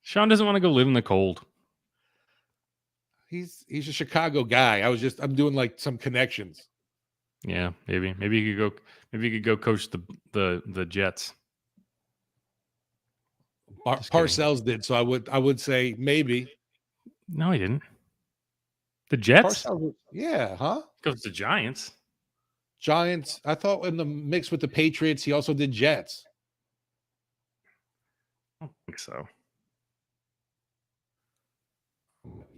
Sean doesn't want to go live in the cold. He's a Chicago guy. I'm doing like some connections. Yeah, maybe you could go coach the Jets. Parcells did, so I would say maybe. No, he didn't. The Jets? Parcells, yeah, huh? Goes to Giants. Giants. I thought in the mix with the Patriots, he also did Jets. I don't think so.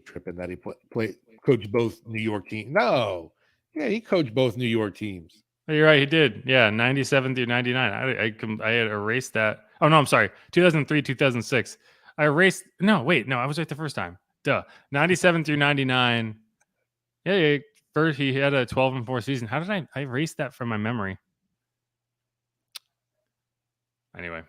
Tripping that he coached both New York teams. No. Yeah, he coached both New York teams. Oh, you're right, he did. Yeah, 97 through 99. I had erased that. Oh no, I'm sorry. 2003, 2006. I was right the first time. Duh. 97 through 99. Yeah. First, he had a 12-4 season. How did I erase that from my memory? Anyway,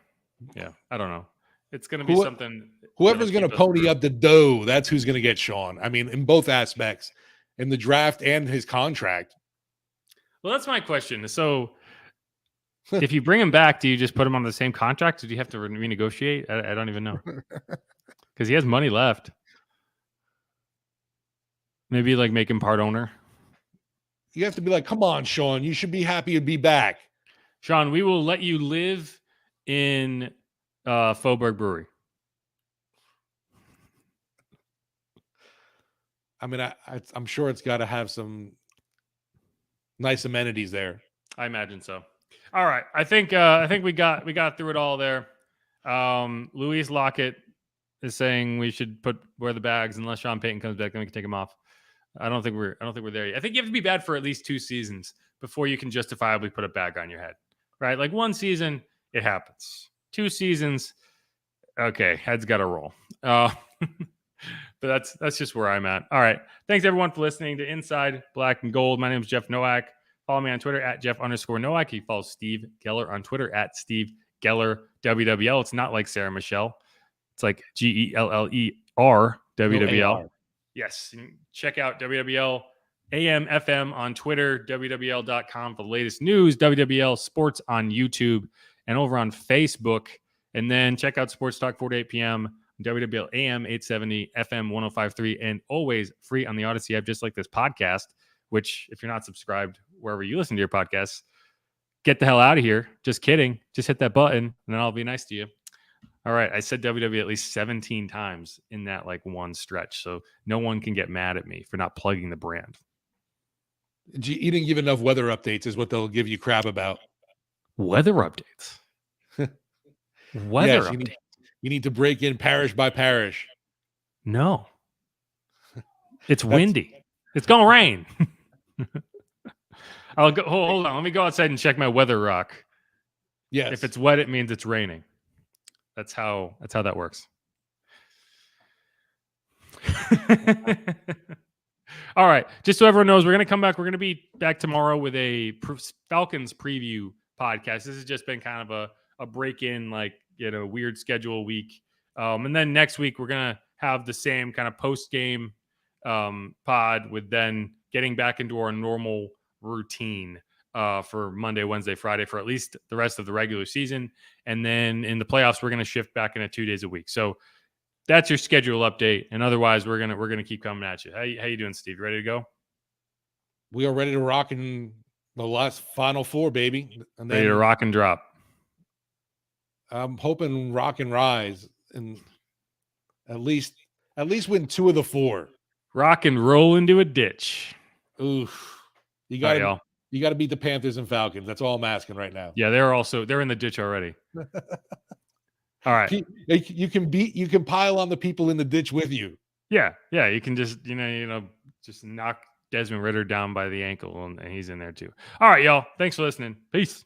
yeah, I don't know. It's going to be something. Whoever's going to pony up the dough, that's who's going to get Sean. I mean, in both aspects, in the draft and his contract. Well, that's my question. So, if you bring him back, do you just put him on the same contract, or do you have to renegotiate? I don't even know, because he has money left. Maybe like make him part owner. You have to be like, come on, Sean. You should be happy to be back. Sean, we will let you live in Faubourg Brewery. I mean, I'm sure it's got to have some nice amenities there. I imagine so. All right, I think we got through it all there. Louise Lockett is saying we should wear the bags unless Sean Payton comes back, then we can take them off. I don't think we're there yet. I think you have to be bad for at least 2 seasons before you can justifiably put a bag on your head, right? Like 1 season, it happens. 2 seasons, okay, head's got to roll. But that's just where I'm at. All right, thanks everyone for listening to Inside Black and Gold. My name is Jeff Nowak. Follow me on Twitter at Jeff_Nowak. You follow Steve Geller on Twitter at Steve Geller WWL. It's not like Sarah Michelle. It's like GELLER WWL. No, yes. Check out WWL AM FM on Twitter, WWL.com for the latest news, WWL Sports on YouTube and over on Facebook. And then check out Sports Talk 4 to 8 p.m. WWL AM 870, FM 105.3, and always free on the Odyssey app, just like this podcast, which if you're not subscribed wherever you listen to your podcasts, get the hell out of here. Just kidding. Just hit that button and then I'll be nice to you. All right. I said WW at least 17 times in that like one stretch. So no one can get mad at me for not plugging the brand. You didn't give enough weather updates is what they'll give you crap about. Weather updates? Weather updates? You need to break in parish by parish. No. It's windy. It's going to rain. I'll go. Hold on. Let me go outside and check my weather rock. Yes. If it's wet, it means it's raining. That's how that works. All right. Just so everyone knows, we're going to come back. We're going to be back tomorrow with a Falcons preview podcast. This has just been kind of a break-in, like, weird schedule week. And then next week, we're going to have the same kind of post-game pod with then getting back into our normal routine. for Monday, Wednesday, Friday for at least the rest of the regular season. And then in the playoffs, we're going to shift back into 2 days a week. So that's your schedule update. And otherwise, we're gonna keep coming at you. How you doing, Steve? You ready to go? We are ready to rock in the last Final Four, baby. And then Ready to rock and drop. I'm hoping rock and rise and at least win 2 of the 4. Rock and roll into a ditch. Oof. You All right, got y'all. you got to beat the Panthers and Falcons. That's all I'm asking right now. Yeah, they're in the ditch already. All right. You can pile on the people in the ditch with you. Yeah. You can just just knock Desmond Ritter down by the ankle, and he's in there too. All right, y'all. Thanks for listening. Peace.